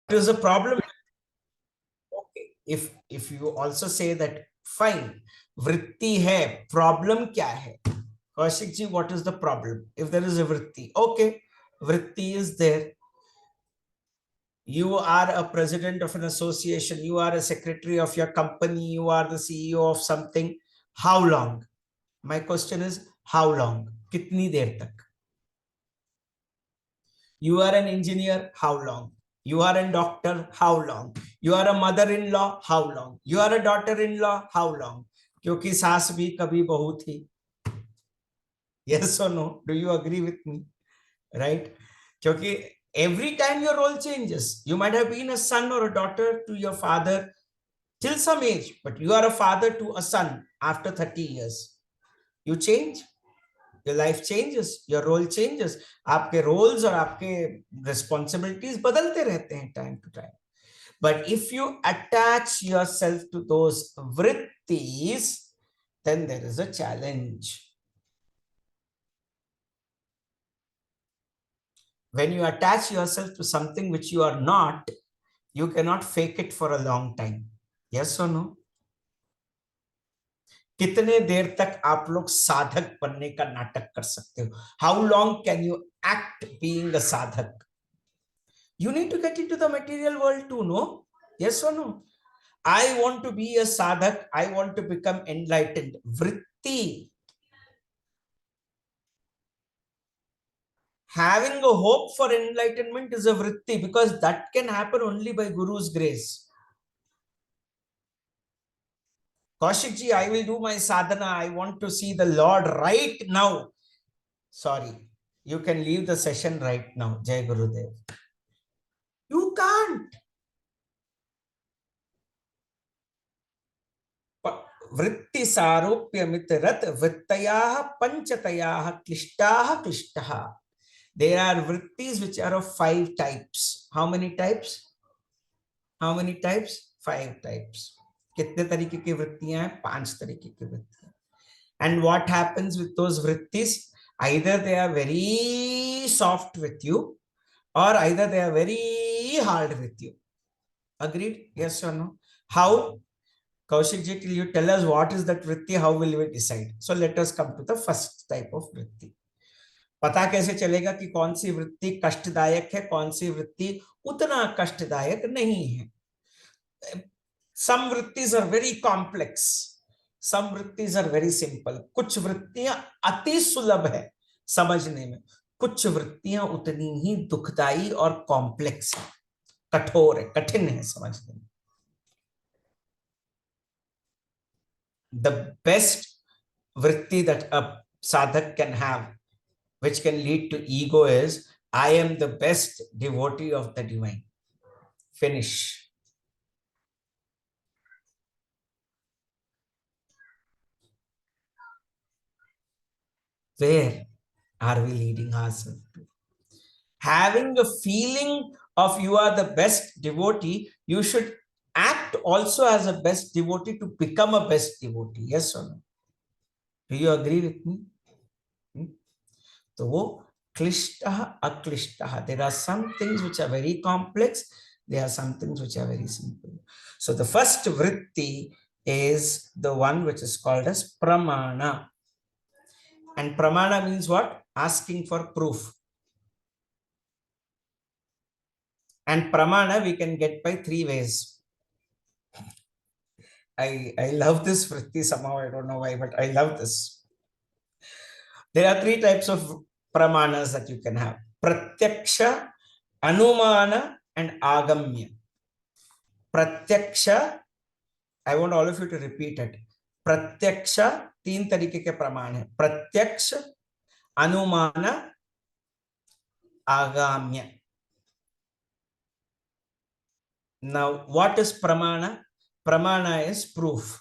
is the problem? Okay, if you also say that, fine, vritti hai, problem kya hai? Kaushik ji, what is the problem? If there is a vritti, okay, vritti is there. You are a president of an association, you are a secretary of your company, you are the CEO of something. How long? My question is, how long? Kitni der tak? You are an engineer, how long? You are a doctor, how long? You are a mother-in-law, how long? You are a daughter-in-law, how long? क्योंकि सास भी कभी बहू थी. Yes or no? Do you agree with me? Right? क्योंकि every time your role changes. You might have been a son or a daughter to your father till some age, but you are a father to a son after 30 years. You change. Your life changes, your role changes. आपके roles और आपके responsibilities बदलते रहते हैं time to time. But if you attach yourself to those vrittis, then there is a challenge. When you attach yourself to something which you are not, you cannot fake it for a long time. Yes or no? कितने देर तक आप लोग साधक बनने का नाटक कर सकते हो? How long can you act being a sadhak? You need to get into the material world too, no? Yes or no? I want to be a sadhak. I want to become enlightened. Vritti. Having a hope for enlightenment is a vritti, because that can happen only by Guru's grace. Kaushik ji, I will do my sadhana. I want to see the Lord right now. Sorry, you can leave the session right now. Jai Gurudev. You can't. Vritti sarupya mitrat vrittayah panchatayah klishtaha klishtaha. There are vrittis which are of 5 types. How many types? How many types? 5 types. कितने तरीके की वृत्तियां हैं? 5 तरीके की वृत्तियां. And what happens with those vrittis? Either they are very soft with you, or either they are very hard with you. Agreed? Yes or no? How? Kaushik ji, till you tell us what is that vritti, how will we decide? So let us come to the first type of vritti. पता कैसे चलेगा कि कौन सी वृत्ति कष्टदायक है, कौन सी वृत्ति उतना कष्टदायक नहीं है? Some vrittis are very complex. Some vrittis are very simple. कुछ वृत्तियां अति सुलभ है समझने में, कुछ वृत्तियां उतनी ही दुखदाई और कॉम्प्लेक्स है, कठोर है, कठिन है समझने में. The best vritti that a sadhak can have, which can lead to ego, is I am the best devotee of the divine. Finish. Where are we leading ourselves to? Having a feeling of you are the best devotee, you should act also as a best devotee to become a best devotee. Yes or no? Do you agree with me? So wo klishtaha aklishtaha. There are some things which are very complex. There are some things which are very simple. So the first vritti is the one which is called as Pramāṇa. And Pramāṇa means what? Asking for proof. And Pramāṇa we can get by 3 ways. I love this vritti somehow. I don't know why, but I love this. There are 3 types of Pramāṇas that you can have. Pratyakṣa, Anumāna, and Āgamya. Pratyakṣa, I want all of you to repeat it. Pratyakṣa, 3 तरीके के प्रमाण है. Pratyakṣa, Anumāna, Āgamya. Now, what is Pramāṇa? Pramāṇa is proof.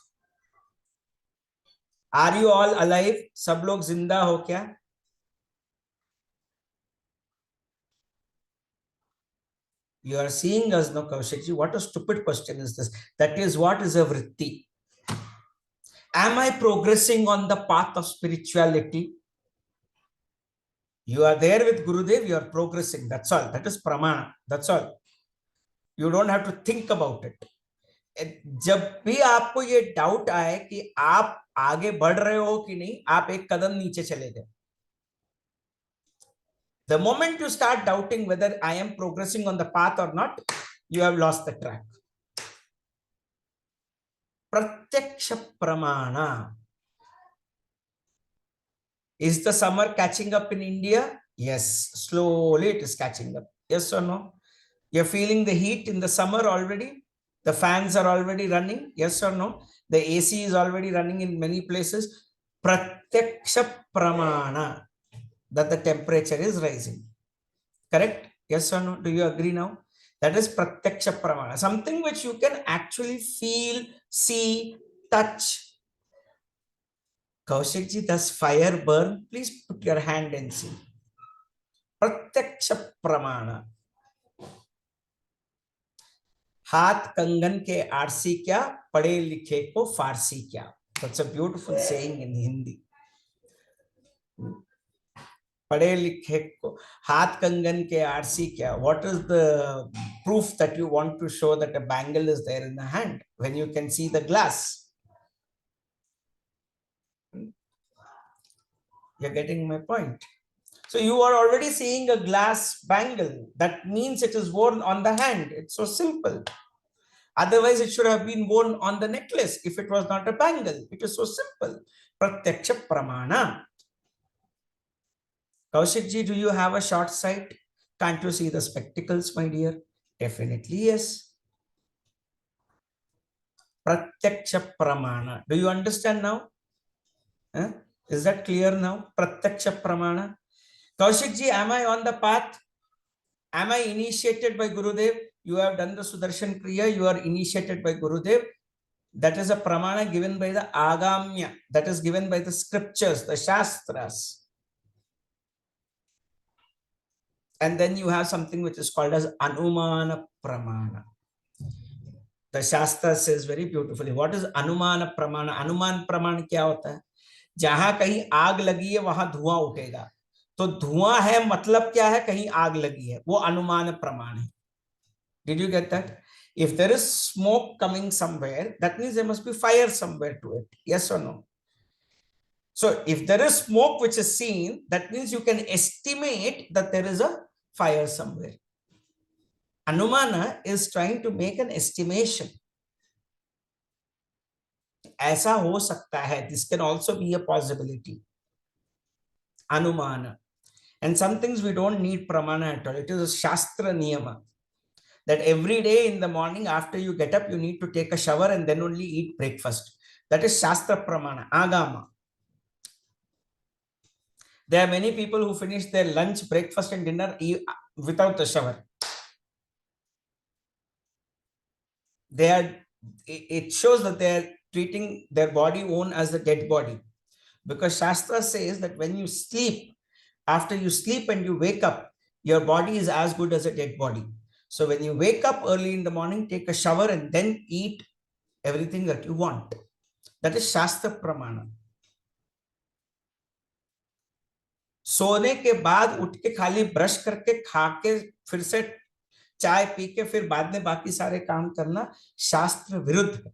Are you all alive? सब लोग जिंदा हो क्या? You are seeing us, no, Kaushik ji? What a stupid question is this? That is, what is a vritti? Am I progressing on the path of spirituality? You are there with Gurudev, you are progressing. That's all. That is Pramāṇa. That's all. You don't have to think about it. जब भी आपको ये doubt आए कि आप आगे बढ़ रहे हो कि नहीं, आप एक कदम नीचे चले गए. The moment you start doubting whether I am progressing on the path or not, you have lost the track. Pratyakṣa pramāṇa. Is the summer catching up in India? Yes, slowly it is catching up. Yes or no? You're feeling the heat in the summer already? The fans are already running? Yes or no? The AC is already running in many places. Pratyakṣa pramāṇa, that the temperature is rising. Correct? Yes or no? Do you agree now? That is Pratyakṣa Pramāṇa, something which you can actually feel, see, touch. Kaushik ji, does fire burn? Please put your hand and see. Pratyakṣa Pramāṇa. हाथ कंगन के RC क्या, पढ़े लिखे को फारसी क्या. That's a beautiful saying in Hindi. पढ़े लिखे को हाथ कंगन के आरसी क्या. What is the proof that you want to show that a bangle is there in the hand when you can see the glass? You're getting my point. So you are already seeing a glass bangle. That means it is worn on the hand. It's so simple. Otherwise, it should have been worn on the necklace if it was not a bangle. It is so simple. Pratyakṣa Pramāṇa. Kaushik ji, do you have a short sight? Can't you see the spectacles, my dear? Definitely yes. Pratyakṣa Pramāṇa. Do you understand now? Huh? Is that clear now? Pratyakṣa Pramāṇa. Kaushik ji, am I on the path? Am I initiated by Gurudev? You have done the Sudarshan Kriya. You are initiated by Gurudev. That is a Pramāṇa given by the Āgamya. That is given by the scriptures, the Shastras. And then you have something which is called as Anumāna Pramāṇa. The Shastra says very beautifully. What is Anumāna Pramāṇa? Anuman Pramāṇa क्या होता है? जहां कहीं आग लगी है वहां धुआं उठेगा. तो धुआं है मतलब क्या है? कहीं आग लगी है. वो अनुमान प्रमाण है. Did you get that? If there is smoke coming somewhere, that means there must be fire somewhere to it. Yes or no? So if there is smoke which is seen, that means you can estimate that there is a fire somewhere. Anumana is trying to make an estimation. ऐसा हो सकता है. This can also be a possibility. Anumana. And some things we don't need pramana at all. It is a Shastra niyama that every day in the morning after you get up, you need to take a shower and then only eat breakfast. That is Shastra Pramāṇa, Āgama. There are many people who finish their lunch, breakfast and dinner without a shower. It shows that they are treating their body own as a dead body. Because Shastra says that when you sleep, after you sleep and you wake up, your body is as good as a dead body. So when you wake up early in the morning, take a shower and then eat everything that you want. That is Shastra Pramāṇa. सोने के बाद उठ के खाली brush करके खा के फिर से चाय पी के फिर बाद में बाकी सारे काम करना शास्त्र विरुद्ध है.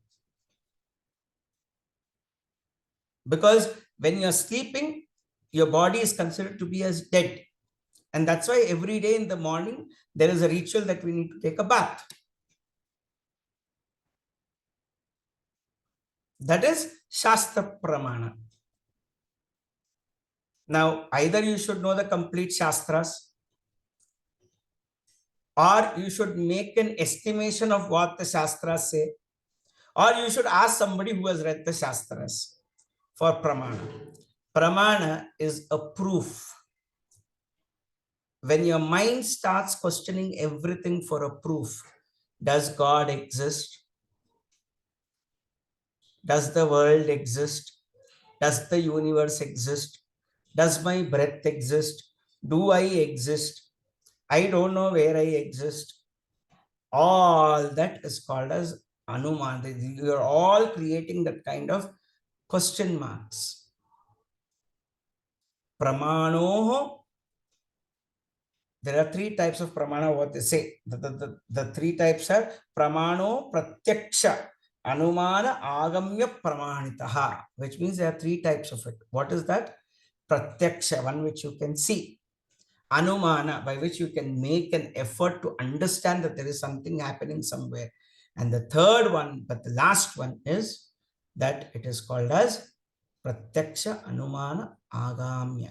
Because when you are sleeping, your body is considered to be as dead. And that's why every day in the morning, there is a ritual that we need to take a bath. That is Shastra Pramāṇa. Now, either you should know the complete Shastras, or you should make an estimation of what the Shastras say, or you should ask somebody who has read the Shastras for Pramāṇa. Pramāṇa is a proof. When your mind starts questioning everything for a proof, does God exist? Does the world exist? Does the universe exist? Does my breath exist? Do I exist? I don't know where I exist. All that is called as Anumāna. You are all creating that kind of question marks. Pramāṇoho There are three types of pramana, what they say. The three types are pramano, pratyaksha, anumana, agamya pramanitaha, which means there are three types of it. What is that? Pratyaksha, one which you can see. Anumana, by which you can make an effort to understand that there is something happening somewhere. And the third one, but the last one is that it is called as Pratyaksha, Anumana, Agamya.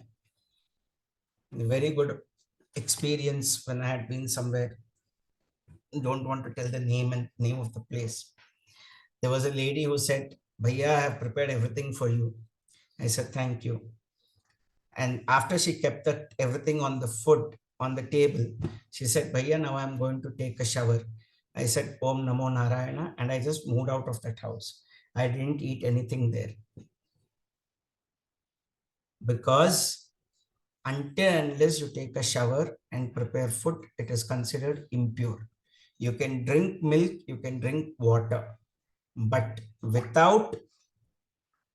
Very good experience when I had been somewhere. Don't want to tell the name of the place. There was a lady who said, Bhaiya, I have prepared everything for you. I said, thank you. And after she kept everything on the food on the table, she said, Bhaiya, now I'm going to take a shower. I said, Om Namo Narayana, and I just moved out of that house. I didn't eat anything there. Because until unless you take a shower and prepare food, it is considered impure. You can drink milk, you can drink water, but without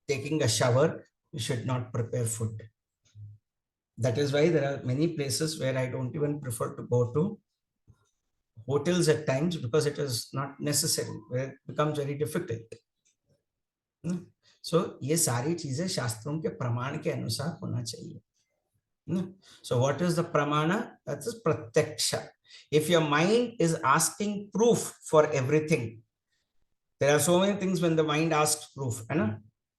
taking a shower, you should not prepare food. That is why there are many places where I don't even prefer to go to hotels at times, because it is not necessary, where it becomes very difficult. So ये सारी चीजें शास्त्रों के प्रमाण के अनुसार होना चाहिए. So what is the pramana? That is pratyaksha. If your mind is asking proof for everything, there are so many things when the mind asks proof,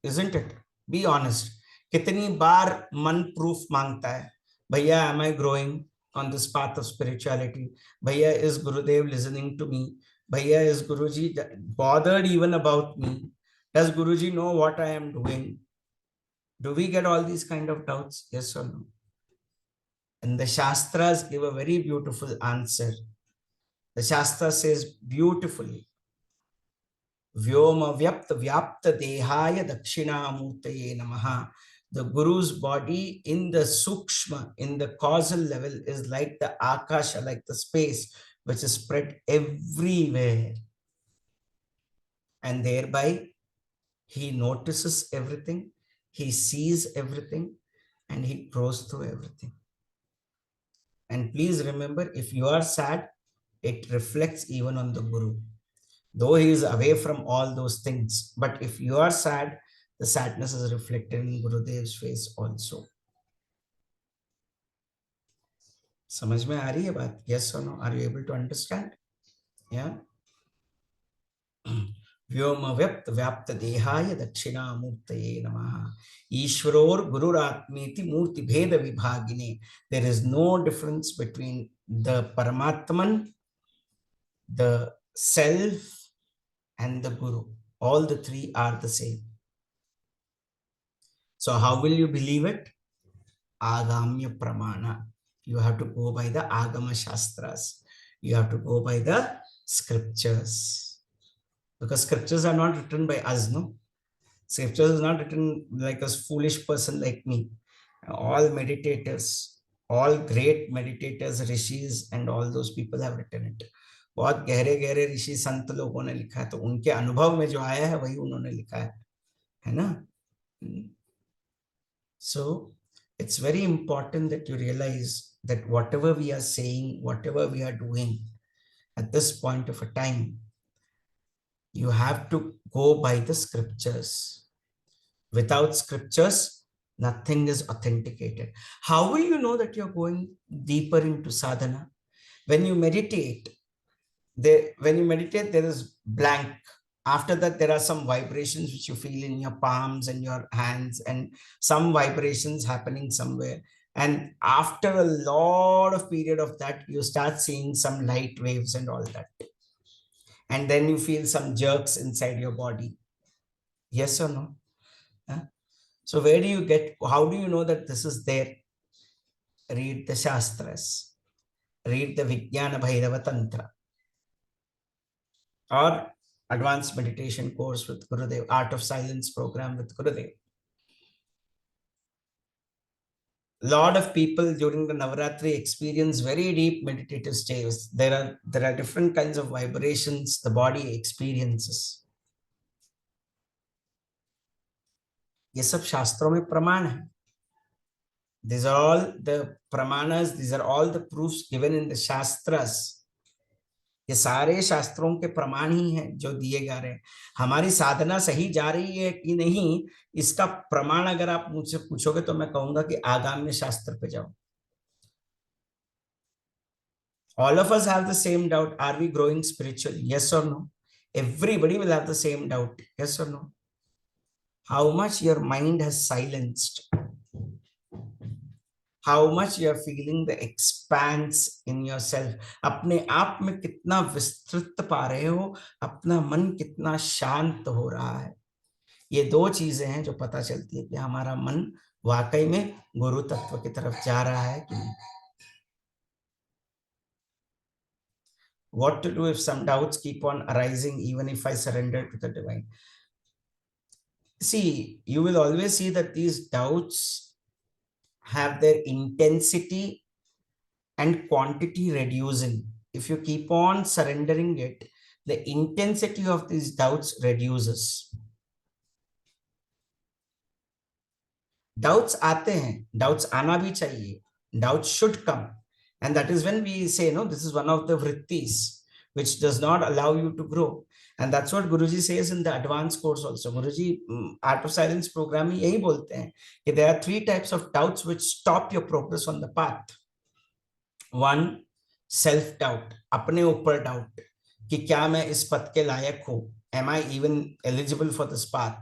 isn't it? Be honest. कितनी बार मन proof मांगता है? Bhaiya, am I growing on this path of spirituality? Bhaiya, is Gurudev listening to me? Bhaiya, is Guruji bothered even about me? Does Guruji know what I am doing? Do we get all these kind of doubts? Yes or no? And the Shastras give a very beautiful answer. The Shastra says beautifully, Vyoma Vyapta Vyapta Dehaya Dakshinamurtaye Namaha. The Guru's body in the Sukshma, in the causal level, is like the Akasha, like the space, which is spread everywhere. And thereby, he notices everything, he sees everything, and he grows through everything. And please remember, if you are sad, it reflects even on the Guru. Though he is away from all those things, but if you are sad, the sadness is reflected in Gurudev's face also. समझ में आ रही है बात? Yes or no? Are you able to understand? Yeah. व्योम व्यक्त व्याप्त देहाय दक्षिणामूर्तये नमः. ईश्वरोर गुरुरात्मेति मूर्ति भेद विभागिने. There is no difference between the Paramatman, the self, and the Guru. All the three are the same. So how will you believe it? Agamya Pramāṇa. You have to go by the Āgama Shastras. You have to go by the scriptures. Because scriptures are not written by us, no? Scriptures is not written like a foolish person like me. All meditators, all great meditators, rishis, and all those people have written it. बहुत गहरे गहरे ऋषि संत लोगों ने लिखा है, तो उनके अनुभव में जो आया है वही उन्होंने लिखा है ना? So it's very important that you realize that whatever we are saying, whatever we are doing at this point of a time, you have to go by the scriptures. Without scriptures, nothing is authenticated. How will you know that you're going deeper into sadhana? When you meditate, there is blank. After that, there are some vibrations which you feel in your palms and your hands, and some vibrations happening somewhere. And after a lot of period of that, you start seeing some light waves and all that. And then you feel some jerks inside your body. Yes or no? So where do you get, how do you know that this is there? Read the Shastras. Read the Vijnana Bhairava Tantra. Or advanced meditation course with Gurudev, Art of Silence program with Gurudev. A lot of people during the Navaratri experience very deep meditative states. There are different kinds of vibrations the body experiences. ये सब शास्त्रों में प्रमाण है. These are all the pramanas, these are all the proofs given in the Shastras. ये सारे शास्त्रों के प्रमाण ही हैं जो दिए जा रहे हैं. हमारी साधना सही जा रही है कि नहीं, इसका प्रमाण अगर आप मुझसे पूछोगे तो मैं कहूंगा कि आगाम्य शास्त्र पे जाओ. All of us have the same doubt. Are we growing spiritually? Yes or no? Everybody will have the same doubt. Yes or no? How much your mind has silenced. How much you are feeling the expanse in yourself. अपने आप में कितना विस्तृत पा रहे हो, अपना मन कितना शांत हो रहा है. ये दो चीजें हैं जो पता चलती है कि हमारा मन वाकई में गुरु तत्व की तरफ जा रहा है कि नहीं. What to do if some doubts keep on arising even if I surrender to the divine? See, you will always see that these doubts have their intensity and quantity reducing. If you keep on surrendering it, the intensity of these doubts reduces. Doubts आते हैं, doubts आना भी चाहिए, doubts should come. And that is when we say, no, this is one of the vrittis, which does not allow you to grow. And that's what Guruji says in the advanced course also. Guruji, Art of Silence program में यही बोलते हैं कि there are 3 types of doubts which stop your progress on the path. One, self-doubt, अपने ऊपर doubt कि क्या मैं इस पथ के लायक हूँ? Am I even eligible for this path?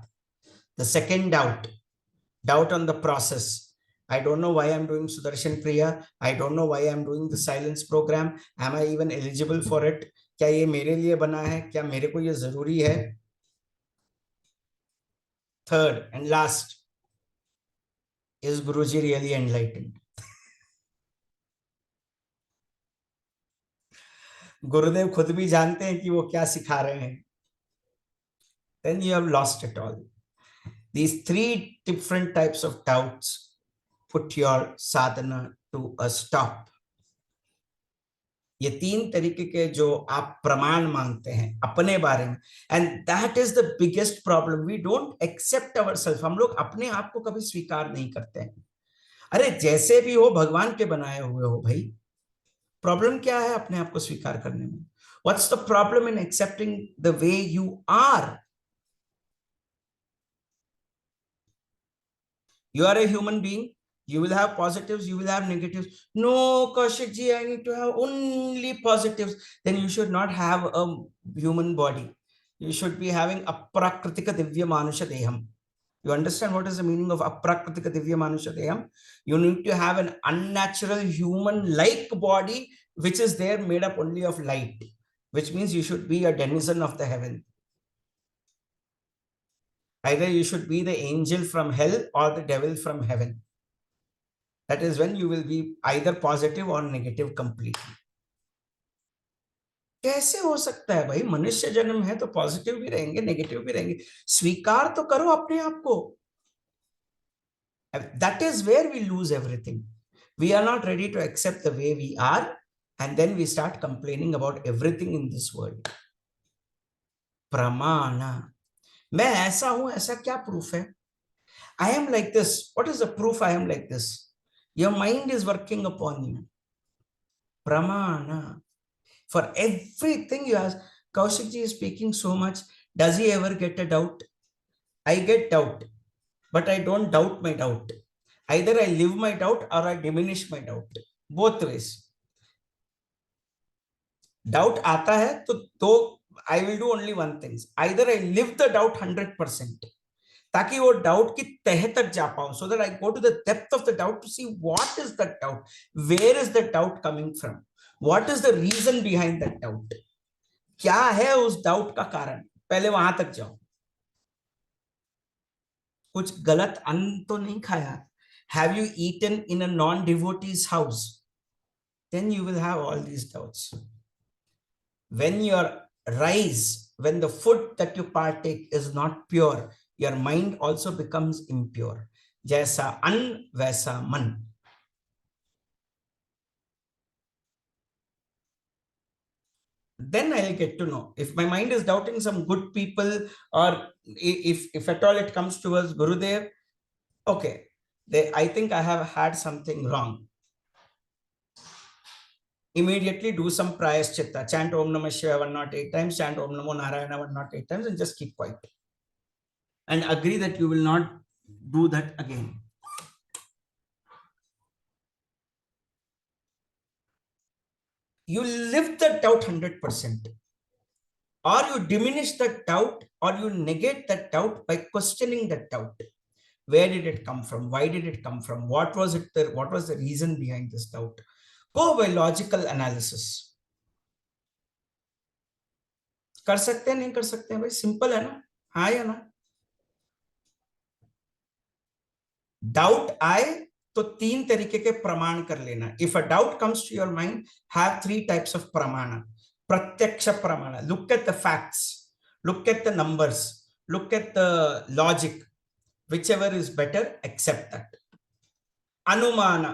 The second doubt, doubt on the process. I don't know why I'm doing Sudarshan Kriya. I don't know why I'm doing the silence program. Am I even eligible for it? क्या ये मेरे लिए बना है? क्या मेरे को ये जरूरी है? Third and last, is Guruji really enlightened? गुरुदेव खुद भी जानते हैं कि वो क्या सिखा रहे हैं. Then you have lost it all. These 3 different types of doubts put your sadhana to a stop. ये 3 तरीके के जो आप प्रमाण मानते हैं अपने बारे में, and that is the biggest problem. We don't accept ourselves. हम लोग अपने आप को कभी स्वीकार नहीं करते हैं. अरे जैसे भी हो भगवान के बनाए हुए हो भाई. प्रॉब्लम क्या है अपने आप को स्वीकार करने में? What's the problem in accepting the way you are? You are a human being. You will have positives, you will have negatives. No, Kaushik ji, I need to have only positives. Then you should not have a human body. You should be having aprakritika divya manusha deham. You understand what is the meaning of aprakritika divya manusha deham? You need to have an unnatural human-like body, which is there made up only of light, which means you should be a denizen of the heaven. Either you should be the angel from hell or the devil from heaven. That is when you will be either positive or negative completely. कैसे हो सकता है भाई? मनुष्य जन्म है तो positive भी रहेंगे, नेगेटिव भी रहेंगे. स्वीकार तो करो अपने आप को. That is where we lose everything. We are not ready to accept the way we are, and then we start complaining about everything in this world. Pramāṇa. मैं ऐसा हूं, ऐसा क्या proof है? I am like this. What is the proof I am like this? Your mind is working upon you. Pramāṇa. For everything you ask, Kaushik ji is speaking so much. Does he ever get a doubt? I get doubt, but I don't doubt my doubt. Either I live my doubt or I diminish my doubt. Both ways. Doubt आता है तो I will do only one thing. Either I live the doubt 100%. ताकि वो doubt की तह तक जा पाऊं, so that I go to the depth of the doubt to see what is that doubt, where is the doubt coming from, what is the reason behind that doubt, क्या है उस डाउट का कारण. पहले वहां तक जाओ. कुछ गलत अन्न तो नहीं खाया? Have you eaten in a non-devotee's house? Then you will have all these doubts. When your rice, when the food that you partake is not pure, your mind also becomes impure. जैसा अन्न वैसा मन. Then I'll get to know if my mind is doubting some good people, or if at all it comes towards Gurudev. Okay, I think I have had something wrong. Immediately do some prayaschitta. Chant Om Namah Shivaya 108 times, chant Om Namo Narayana 108 times, and just keep quiet. And agree that you will not do that again. You live the doubt 100%. Or you diminish the doubt, or you negate that doubt by questioning that doubt. Where did it come from? Why did it come from? What was it? What was the reason behind this doubt? Go by logical analysis. कर सकते हैं नहीं कर सकते हैं भाई, simple है ना, हाँ या ना. डाउट आए तो तीन तरीके के प्रमाण कर लेना. If a doubt comes to your mind, have three types of प्रमाण. प्रत्यक्ष प्रमाण, look at the facts, look at the numbers, look at the logic, whichever is better, accept that. Anumāna,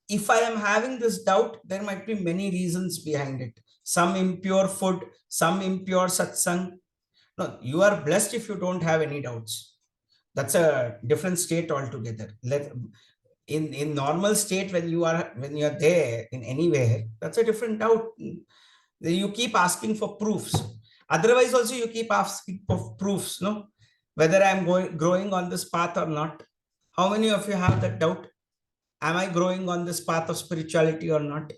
if I am having this doubt, there might be many reasons behind it. Some impure food, some impure satsang. No, you are blessed if you don't have any doubts. That's a different state altogether. In normal state, when you are there in anywhere, that's a different doubt. You keep asking for proofs. Otherwise also you keep asking for proofs, no, whether I am growing on this path or not. How many of you have that doubt? Am I growing on this path of spirituality or not?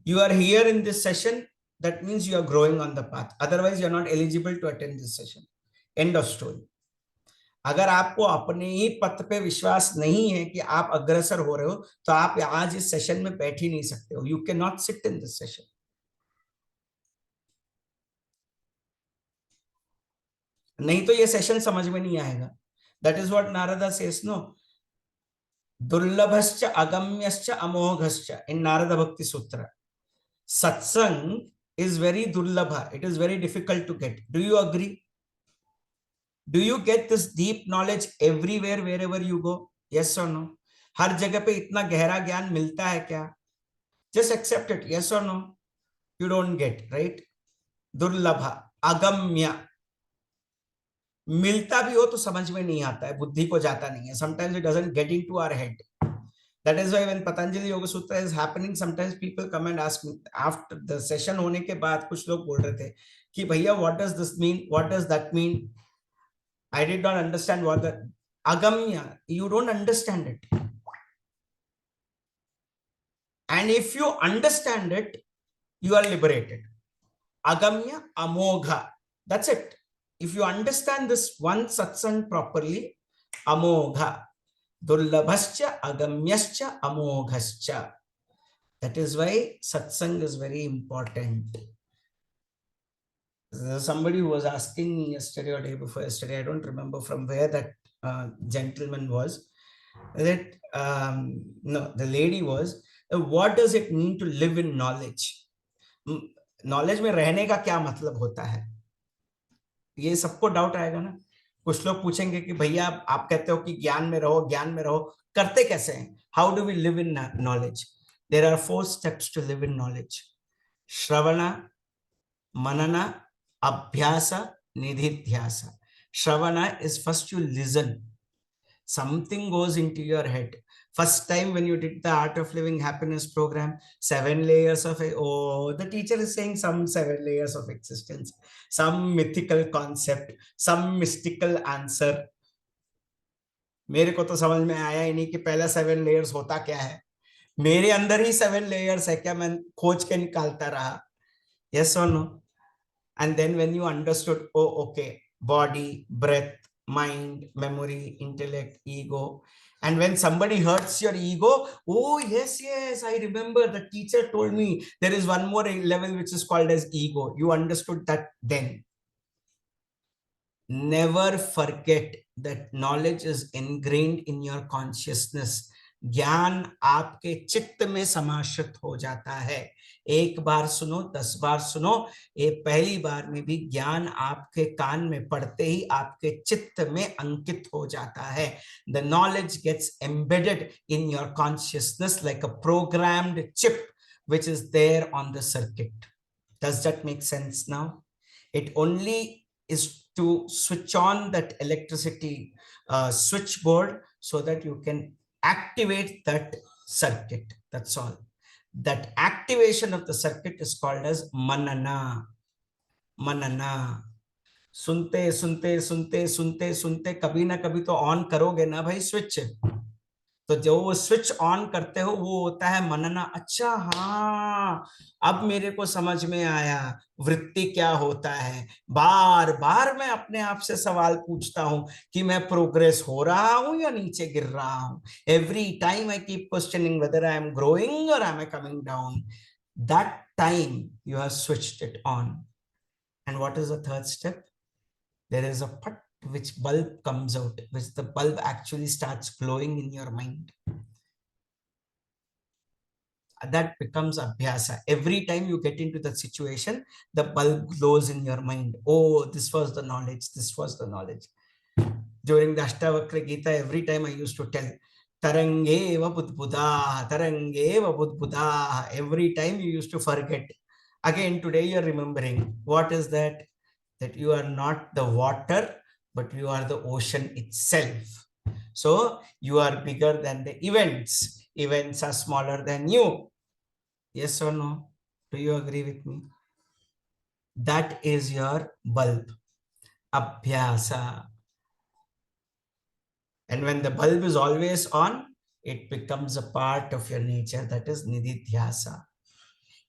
You are here in this session, that means you are growing on the path. Otherwise you are not eligible to attend this session. End of story. अगर आपको अपने ही पथ पे विश्वास नहीं है कि आप अग्रसर हो रहे हो, तो आप आज इस सेशन में बैठ ही नहीं सकते हो. You can not sit in this session. नहीं तो ये सेशन समझ में नहीं आएगा. That is what Narada says, no, दुर्लभश्च अगम्यश्च अमोघश्च, इन नारद भक्ति सूत्र. सत्संग is very durlabha, it is very difficult to get. Do you agree? Do you get this deep knowledge everywhere wherever you go? Yes or no? हर जगह पे इतना गहरा ज्ञान मिलता है क्या? Just accept it. Yes or no? You don't get, right? दुर्लभा, अगम्य, मिलता भी हो तो समझ में नहीं आता है, बुद्धि को जाता नहीं है. Sometimes it doesn't get into our head. That is why when Patanjali Yoga Sutra is happening, sometimes people come and ask me after the session होने के बाद, कुछ लोग बोल रहे थे कि भैया what does this mean, what does that mean? I did not understand what the agamya, you don't understand it. And if you understand it, you are liberated. Agamya, amogha, that's it. If you understand this one satsang properly, amogha, दुर्लभश्च अगम्यश्च अमोघश्च. That is why satsang is very important. Somebody who was asking me yesterday or day before yesterday, I don't remember from where that gentleman was, that no, the lady was, what does it mean to live in knowledge? Knowledge में रहने का क्या मतलब होता है? ये सबको doubt आएगा ना. कुछ लोग पूछेंगे कि भैया आप कहते हो कि ज्ञान में रहो, ज्ञान में रहो, करते कैसे हैं? How do we live in knowledge? There are 4 steps to live in knowledge. श्रवण, मनन, अभ्यास, निधिध्यास. श्रवण is first you listen. Something goes into your head. First time when you did the Art of Living Happiness program, 7 layers of the teacher is saying some 7 layers of existence, some mythical concept, some mystical answer. मेरे को तो समझ में आया ही नहीं कि पहला 7 layers होता क्या है. मेरे अंदर ही 7 layers है क्या, मैं खोज के निकालता रहा. Yes or no? And then when you understood, oh okay, body, breath, mind, memory, intellect, ego. And when somebody hurts your ego, oh yes, I remember the teacher told me there is one more level which is called as ego. You understood that then. Never forget that knowledge is ingrained in your consciousness. ज्ञान आपके चित्त में समाश्रित हो जाता है. एक बार सुनो, 10 बार सुनो, ये पहली बार में भी ज्ञान आपके कान में पड़ते ही आपके चित्त में अंकित हो जाता है. The knowledge gets embedded in your consciousness like a programmed chip which is there on the circuit. Does that make sense now? It only is to switch on that electricity switchboard so that you can activate that circuit. That's all. That activation of the circuit is called as manana. Manana. सुनते सुनते सुनते सुनते सुनते कभी ना कभी तो on करोगे ना भाई स्विच। तो जो वो स्विच ऑन करते हो वो होता है मनना। अच्छा, हाँ, अब मेरे को समझ में आया वृत्ति क्या होता है। बार बार मैं अपने आप से सवाल पूछता हूं कि मैं प्रोग्रेस हो रहा हूं या नीचे गिर रहा हूं। Every time I keep questioning whether I am growing और I am coming down. That time you have switched it on. And what is the third step? There is a put which bulb comes out, which the bulb actually starts glowing in your mind. That becomes abhyasa. Every time you get into that situation, the bulb glows in your mind. Oh, this was the knowledge. This was the knowledge. During the Ashtavakra Gita, every time I used to tell, Tarangeva Budbuddha, Tarangeva Budbuddha. Every time you used to forget. Again, today you're remembering. What is that? That you are not the water, but you are the ocean itself. So you are bigger than the events. Events are smaller than you. Yes or no? Do you agree with me? That is your bulb, abhyasa. And when the bulb is always on, it becomes a part of your nature. That is nididhyasa.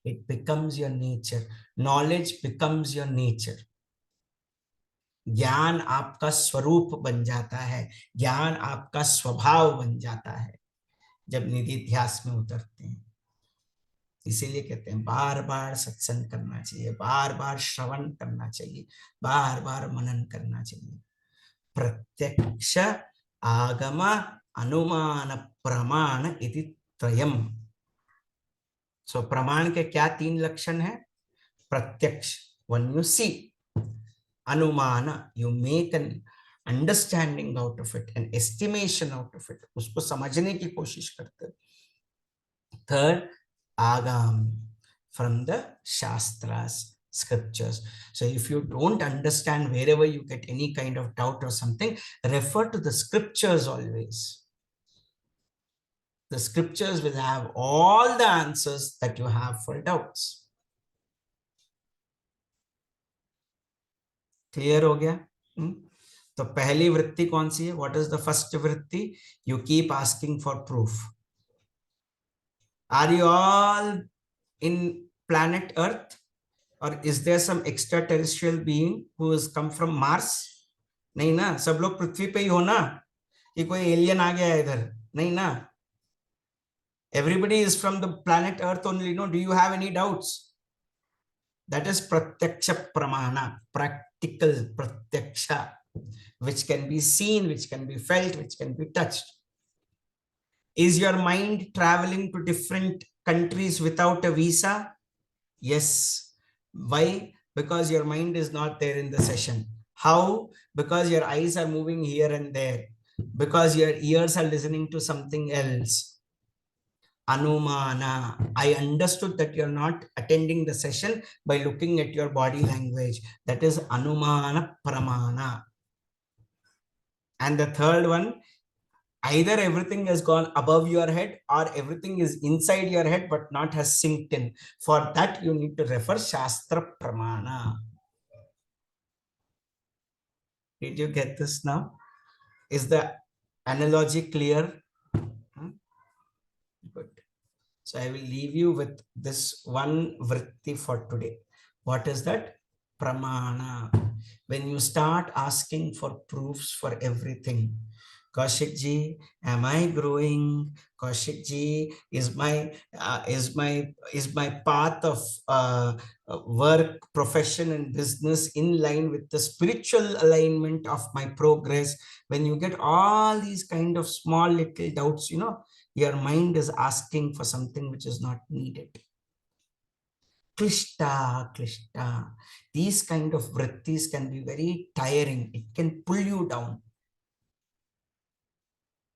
It becomes your nature. Knowledge becomes your nature. ज्ञान आपका स्वरूप बन जाता है, ज्ञान आपका स्वभाव बन जाता है जब निधिध्यास में उतरते हैं। इसीलिए कहते हैं बार बार सत्संग करना चाहिए, बार बार श्रवण करना चाहिए, बार बार मनन करना चाहिए। प्रत्यक्ष आगम अनुमान प्रमाण इति त्रयम्। सो प्रमाण के क्या तीन लक्षण है? प्रत्यक्ष, when you see. Anumāna, you make an understanding out of it, an estimation out of it. उसको समझने की कोशिश करते हो। Third, Āgama, from the Shastras, scriptures. So if you don't understand, wherever you get any kind of doubt or something, refer to the scriptures always. The scriptures will have all the answers that you have for doubts. Clear हो गया? तो पहली वृत्ति कौन सी है? What is the first वृत्ति? You keep asking for proof. Are you all in planet Earth और is there some extraterrestrial being who has come from Mars? नहीं ना, सब लोग पृथ्वी पे ही हो ना, कि कोई एलियन आ गया है इधर? नहीं ना, everybody is from the planet earth only. No, do you have any doubts? That is Pratyakṣa Pramāṇa, practical Pratyakṣa, which can be seen, which can be felt, which can be touched. Is your mind traveling to different countries without a visa? Yes. Why? Because your mind is not there in the session. How? Because your eyes are moving here and there. Because your ears are listening to something else. Anumāna. I understood that you're not attending the session by looking at your body language. That is Anumāna Pramāṇa. And the third one, either everything has gone above your head or everything is inside your head but not has sinked in. For that, you need to refer Shastra Pramāṇa. Did you get this now? Is the analogy clear? Good. So I will leave you with this one vritti for today. What is that? Pramāṇa. When you start asking for proofs for everything, Kaushik ji, am I growing? Kaushik ji, is my path of work, profession, and business in line with the spiritual alignment of my progress? When you get all these kind of small little doubts, you know, your mind is asking for something which is not needed. Klishta, klishta. These kind of vrittis can be very tiring. It can pull you down.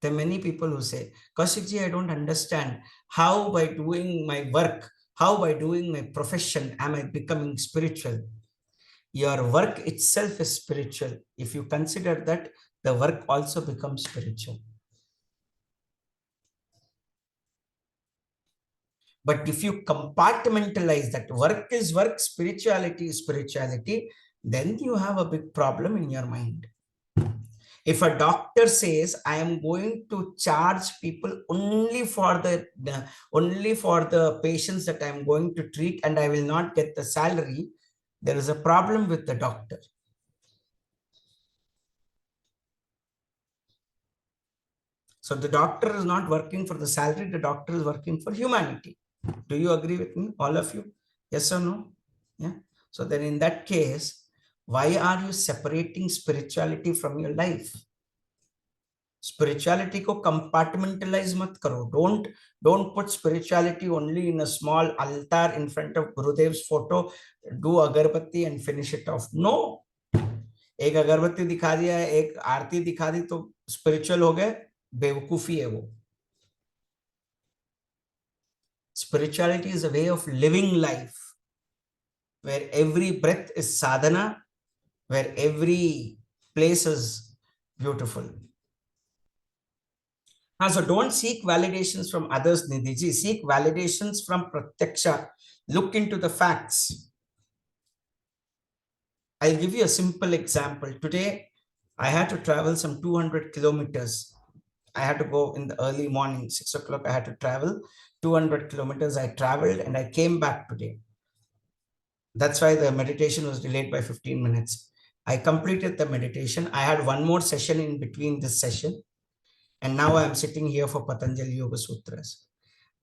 There are many people who say, Kaushik ji, I don't understand how by doing my work, how by doing my profession am I becoming spiritual? Your work itself is spiritual. If you consider that, the work also becomes spiritual. But if you compartmentalize that work is work, spirituality is spirituality, then you have a big problem in your mind. If a doctor says, I am going to charge people only for the patients that I am going to treat and I will not get the salary, there is a problem with the doctor. So the doctor is not working for the salary, the doctor is working for humanity. Do you agree with me, all of you? Yes or no? Yeah. So then in that case, why are you separating spirituality from your life? Spirituality ko compartmentalize mat karo. Don't put spirituality only in a small altar in front of Gurudev's photo, do agarbatti and finish it off. No. एक अगरबत्ती दिखा दिया, एक आरती दिखा दी तो spiritual हो गए, बेवकूफी है वो. Spirituality is a way of living life where every breath is sadhana, where every place is beautiful. So don't seek validations from others, Nidhiji. Seek validations from Pratyakṣa. Look into the facts. I'll give you a simple example. Today, I had to travel some 200 kilometers. I had to go in the early morning, 6 o'clock. I had to travel 200 kilometers. I traveled and I came back today. That's why the meditation was delayed by 15 minutes. I completed the meditation. I had one more session in between this session. And now I'm sitting here for Patanjali Yoga Sutras.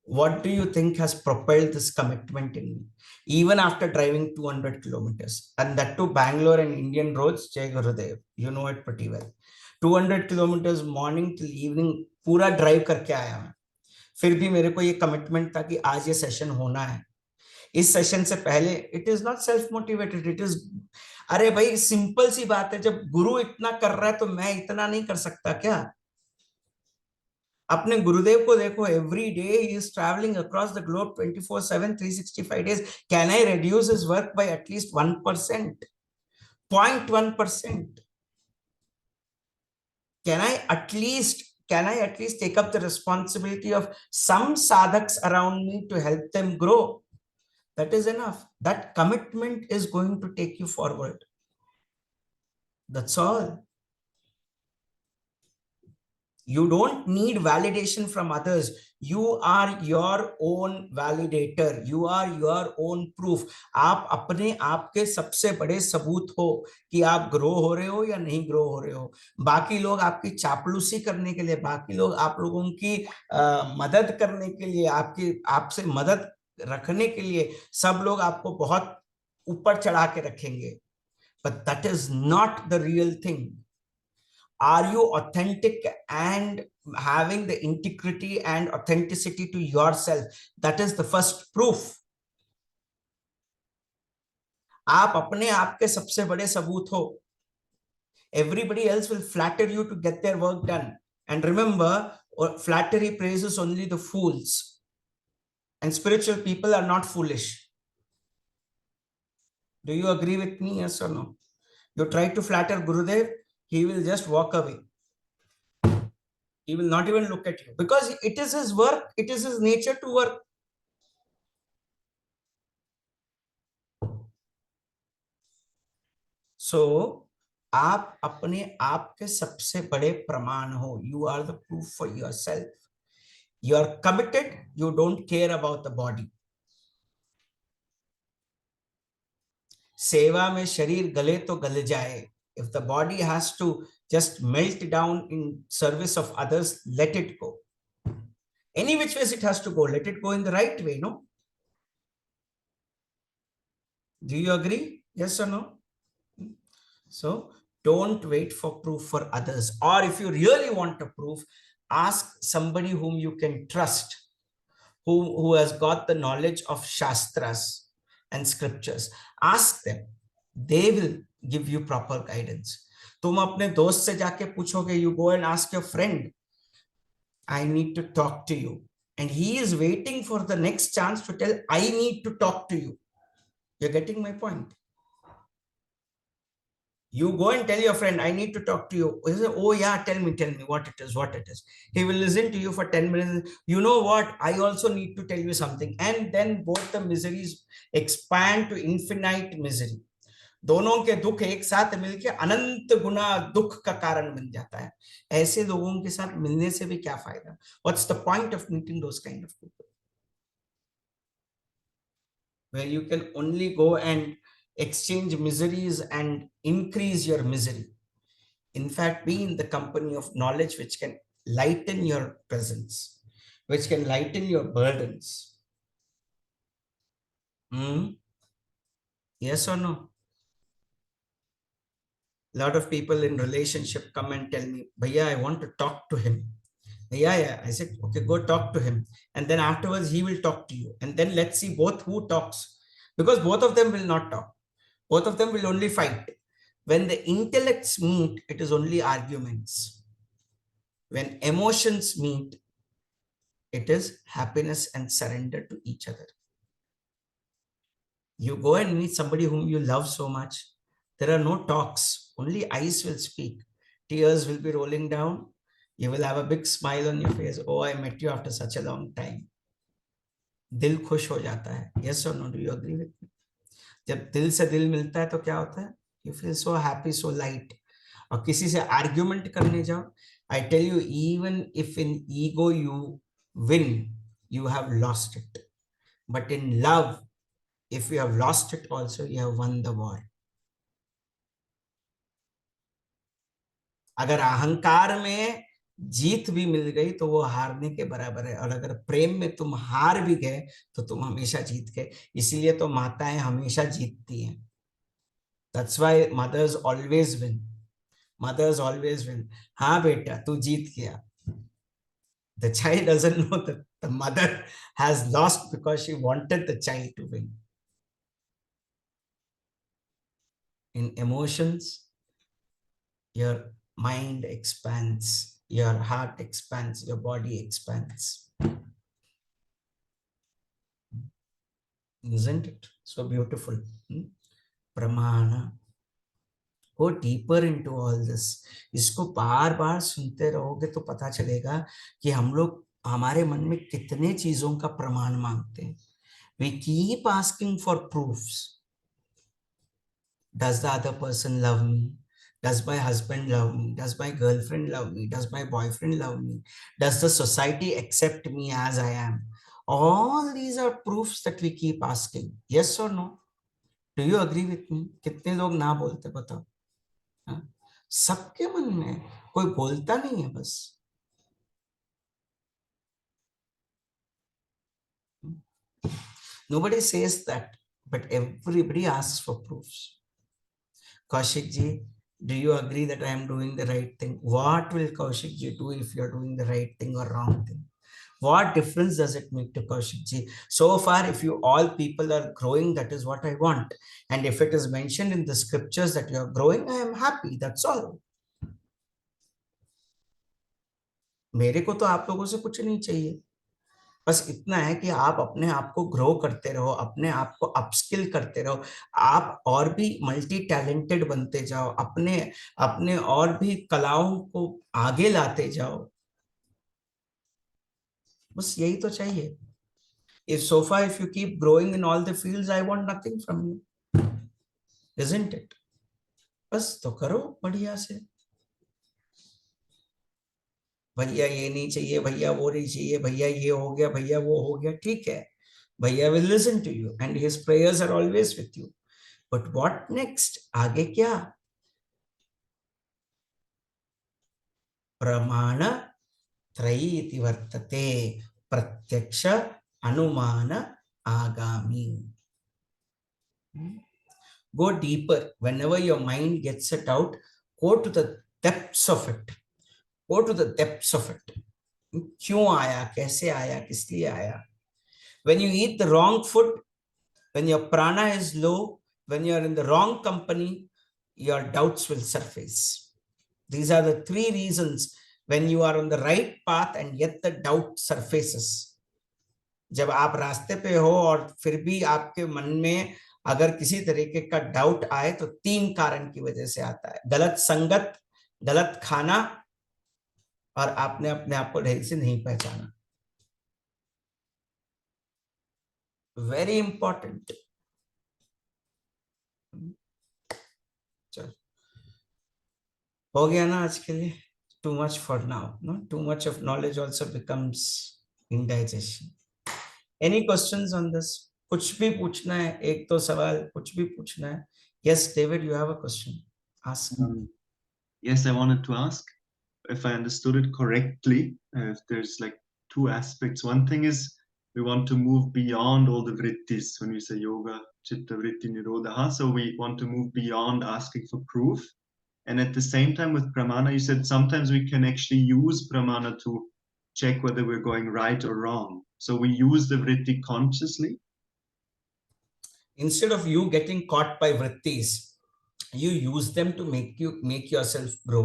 What do you think has propelled this commitment in me? Even after driving 200 kilometers, and that to Bangalore and Indian roads, Jai Gurudev, you know it pretty well. 200 kilometers morning till evening, पूरा drive करके आया मैं. फिर भी मेरे को ये commitment था कि आज ये session होना है. इस session से पहले, it is not self-motivated, it is, अरे भाई simple सी बात है, जब गुरु इतना कर रहा है तो मैं इतना नहीं कर सकता क्या? अपने गुरुदेव को देखो, every day he is traveling across the globe 24/7, 365 days. Can I reduce his work by at least 1%? 0.1%? Can I at least take up the responsibility of some sadhaks around me to help them grow? That is enough. That commitment is going to take you forward. That's all. You don't need validation from others. You are your own validator. You are your own proof. आप अपने आप के सबसे बड़े सबूत हो कि आप ग्रो हो रहे हो या नहीं ग्रो हो रहे हो. बाकी लोग आपकी चापलूसी करने के लिए, बाकी लोग आप लोगों की मदद करने के लिए, आपसे मदद रखने के लिए, सब लोग आपको बहुत ऊपर चढ़ा के रखेंगे. But that is not the real thing. Are you authentic and having the integrity and authenticity to yourself? That is the first proof. आप अपने आप के सबसे बड़े सबूत हो. Everybody else will flatter you to get their work done. And remember, flattery praises only the fools. And spiritual people are not foolish. Do you agree with me, yes or no? You try to flatter Gurudev, he will just walk away. He will not even look at you because it is his work. It is his nature to work. So, आप अपने आप के सबसे बड़े प्रमाण हो. You are the proof for yourself. You are committed. You don't care about the body. सेवा में शरीर गले तो गल जाए. If the body has to just melt down in service of others, let it go. Any which ways it has to go. Let it go in the right way, no? Do you agree? Yes or no? So don't wait for proof for others. Or if you really want a proof, ask somebody whom you can trust, who has got the knowledge of Shastras and scriptures. Ask them. They will give you proper guidance. तुम अपने दोस्त से जाके पूछोगे, you go and ask your friend, I need to talk to you. And he is waiting for the next chance to tell, I need to talk to you. You're getting my point? You go and tell your friend, I need to talk to you. He say, oh yeah, tell me what it is, what it is. He will listen to you for 10 minutes. You know what? I also need to tell you something. And then both the miseries expand to infinite misery. दोनों के दुख एक साथ मिलके अनंत गुना दुख का कारण बन जाता है. ऐसे लोगों के साथ मिलने से भी क्या फायदा? What's the point of meeting those kind of people? Where you can only go and exchange miseries and increase your misery. In fact, be in the company of knowledge which can lighten your presence, which can lighten your burdens. Yes or no? A lot of people in relationship come and tell me, Bhaiya, I want to talk to him. Yeah. I said, okay, go talk to him. And then afterwards, he will talk to you. And then let's see both who talks. Because both of them will not talk. Both of them will only fight. When the intellects meet, it is only arguments. When emotions meet, it is happiness and surrender to each other. You go and meet somebody whom you love so much. There are no talks. Only eyes will speak. Tears will be rolling down. You will have a big smile on your face. Oh, I met you after such a long time. दिल खुश हो जाता है. Yes or no? Do you agree with me? जब दिल से दिल मिलता है तो क्या होता है? You feel so happy, so light. और किसी से आर्ग्यूमेंट करने जाओ, I tell you, even if in ego you win, you have lost it. But in love, if you have lost it also, you have won the war. अगर अहंकार में जीत भी मिल गई तो वो हारने के बराबर है, और अगर प्रेम में तुम हार भी गए तो तुम हमेशा जीत गए. इसीलिए तो माताएं हमेशा जीतती हैं. That's why mothers always win. Mothers always win. हाँ बेटा, तू जीत गया. The child doesn't know that the mother has lost because she wanted the child to win. In emotions, your mind expands, your heart expands, your body expands. Isn't it so beautiful? Pramāṇa. Go deeper into all this. इसको बार बार सुनते रहोगे तो पता चलेगा कि हम लोग हमारे मन में कितने चीजों का प्रमाण मांगते हैं. We keep asking for proofs. Does the other person love me? Does my husband love me? Does my girlfriend love me? Does my boyfriend love me? Does the society accept me as I am? All these are proofs that we keep asking. Yes or no? Do you agree with me? कितने लोग ना बोलते बताओ? सबके मन में, कोई बोलता नहीं है बस. Nobody says that, but everybody asks for proofs. Kaushik ji, do you agree that I am doing the right thing? What will Kaushik ji do if you are doing the right thing or wrong thing? What difference does it make to Kaushik ji? So far, if you all people are growing, that is what I want. And if it is mentioned in the scriptures that you are growing, I am happy. That's all. मेरे को तो आप लोगों से कुछ नहीं चाहिए. बस इतना है कि आप अपने आप को ग्रो करते रहो, अपने आप को अपस्किल करते रहो, आप और भी मल्टी टैलेंटेड बनते जाओ, अपने अपने और भी कलाओं को आगे लाते जाओ. बस यही तो चाहिए. If so far, if you keep growing in all the fields, I want nothing from you, isn't it? बस तो करो बढ़िया से. भैया ये नहीं चाहिए, भैया वो नहीं चाहिए, भैया ये हो गया, भैया वो हो गया, ठीक है. भैया will listen to you and his prayers are always with you. But what next? आगे क्या? प्रमाण त्रयी इति वर्तते. प्रत्यक्ष, अनुमान, आगामी. Go deeper. Whenever your mind gets it out, go to the depths of it. Go to the depths of it. क्यों आया, कैसे आया, किस लिए आया? When you eat the wrong food, when your prana is low, when you are in the wrong company, your doubts will surface. These are the three reasons when you are on the right path and yet the doubt surfaces. जब आप रास्ते पे हो और फिर भी आपके मन में अगर किसी तरीके का डाउट आए तो 3 कारण की वजह से आता है: गलत संगत, गलत खाना, और आपने अपने आप को ढंग से नहीं पहचाना। Very important. चल, हो गया ना आज के लिए? Too much for now, no? Too much of knowledge also becomes indigestion. Any questions on this? कुछ भी पूछना है, एक दो सवाल कुछ भी पूछना है? Yes David, you have a question, ask. Yes, I wanted to ask if I understood it correctly. If there's like two aspects. One thing is we want to move beyond all the vrittis when we say yoga, chitta vritti nirodha. So we want to move beyond asking for proof. And at the same time, with Pramāṇa, you said sometimes we can actually use Pramāṇa to check whether we're going right or wrong. So we use the vritti consciously. Instead of you getting caught by vrittis, you use them to make yourself grow.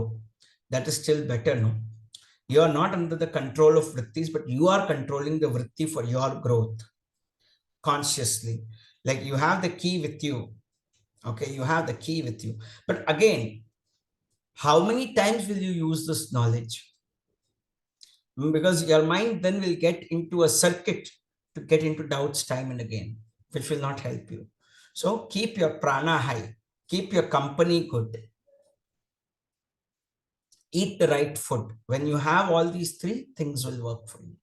That is still better, no? You are not under the control of vrittis, but you are controlling the vritti for your growth consciously. Like you have the key with you. Okay, you have the key with you. But again, how many times will you use this knowledge? Because your mind then will get into a circuit to get into doubts time and again, which will not help you. So keep your prana high, keep your company good, eat the right food. When you have all these three, things will work for you.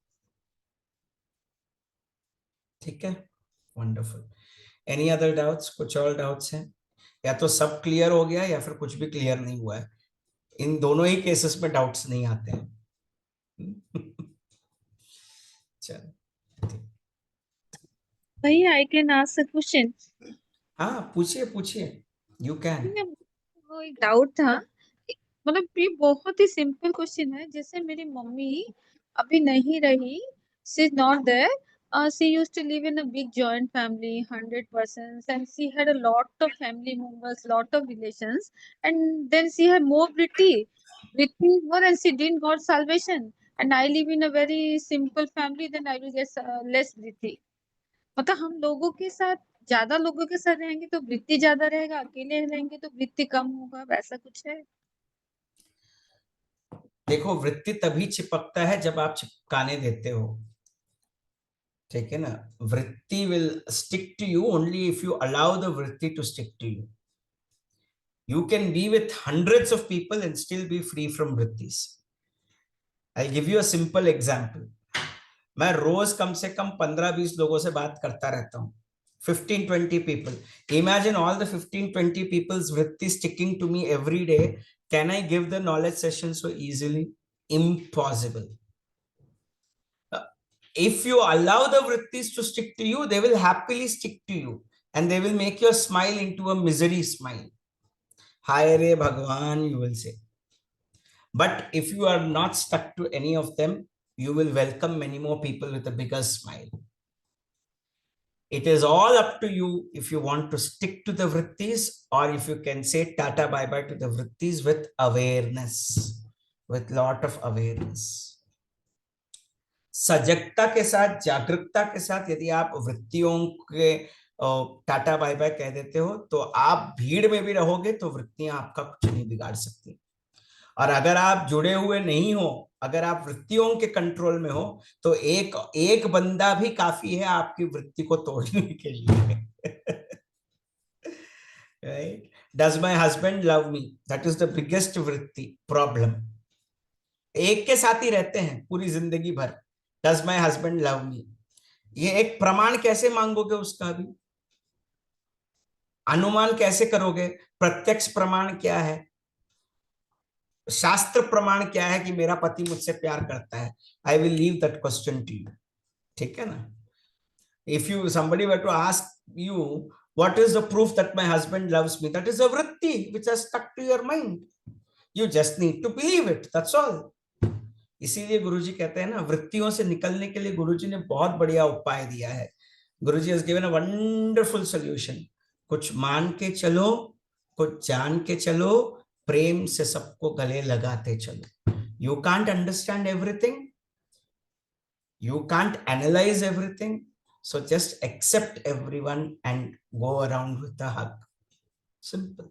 ठीक है? Wonderful. Any other doubts? कुछ और doubts हैं? या तो सब clear हो गया या फिर कुछ भी क्लियर नहीं हुआ है। इन दोनों ही केसेस में डाउट्स नहीं आते हैं। चलो, भैया, I can ask a question. हाँ पूछिए पूछिए, यू कैन। वो एक डाउट था, मतलब ये बहुत ही सिंपल क्वेश्चन है। जैसे मेरी मम्मी अभी नहीं रही, she is not there, she used to live in a big joint family, 100 persons, and she had a lot of family members, lot of relations, and then she had more vritti more, and she didn't got salvation. And I live in a very simple family, then I will get less vritti. मतलब हम लोगों के साथ, ज्यादा लोगों के साथ रहेंगे तो वृत्ति ज्यादा रहेगा, अकेले रहेंगे तो वृत्ति कम होगा, वैसा कुछ है? देखो, वृत्ति तभी चिपकता है जब आप चिपकाने देते हो, ठीक है ना? वृत्ति will stick to you only if you allow the वृत्ति to stick to you. You can be with hundreds of people and still be free from vrittis. I'll give you a simple example. मैं रोज कम से कम 15-20 लोगों से बात करता रहता हूँ, 15-20 people. Imagine all the 15-20 people's vritti sticking to me every day. Can I give the knowledge session so easily? Impossible. If you allow the vrittis to stick to you, they will happily stick to you and they will make your smile into a misery smile. Hi Re Bhagwan, you will say. But if you are not stuck to any of them, you will welcome many more people with a bigger smile. It is all up to you if you want to stick to the vrittis or if you can say tata bye bye to the vrittis with awareness, with lot of awareness. सजगता के साथ, जागरूकता के साथ यदि आप वृत्तियों के टाटा बाय बाय कह देते हो तो आप भीड़ में भी रहोगे तो वृत्तियां आपका कुछ नहीं बिगाड़ सकती. और अगर आप जुड़े हुए नहीं हो, अगर आप वृत्तियों के कंट्रोल में हो तो एक बंदा भी काफी है आपकी वृत्ति को तोड़ने के लिए. Right? Does my husband love me? That is the biggest vritti problem. एक के साथ ही रहते हैं पूरी जिंदगी भर. Does my husband love me? ये एक प्रमाण कैसे मांगोगे उसका भी? अनुमान कैसे करोगे? प्रत्यक्ष प्रमाण क्या है? शास्त्र प्रमाण क्या है कि मेरा पति मुझसे प्यार करता है? I will leave that question to you. ठीक है ना? If you somebody were to ask you what is the proof that my husband loves me, that is a vritti which has stuck to your mind. You just need to believe it, that's all. इसीलिए गुरुजी कहते हैं ना, वृत्तियों से निकलने के लिए गुरुजी ने बहुत बढ़िया उपाय दिया है. गुरुजी has given a wonderful solution. कुछ मान के चलो, कुछ जान के चलो, प्रेम से सबको गले लगाते चलो. You can't understand everything, you can't analyze everything, So just accept everyone and go around with a hug. Simple.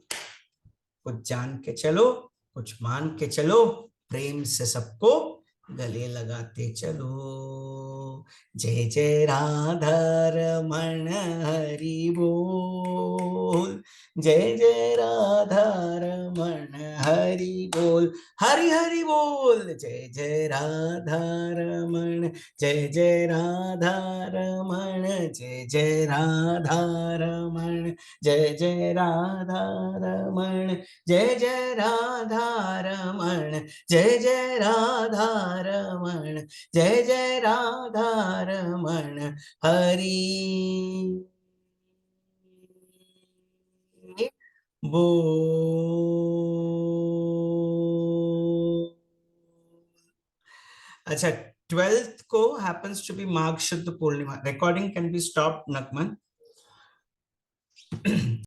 कुछ जान के चलो, कुछ मान के चलो, प्रेम से सबको गले लगाते चलो। जय जय राधा रमण हरि बोल, जय जय राधा रमण हरि बोल, हरि हरि बोल। जय जय राधा रमण, जय जय राधा रमण, जय जय राधा रमण, जय जय राधा रमण, जय जय राधा रमण, जय जय राधा रमण, जय जय राधा रमण हरि बोल। अच्छा, 12th को happens to be माघ शुद्ध पूर्णिमा. Recording can be stopped, Nakman.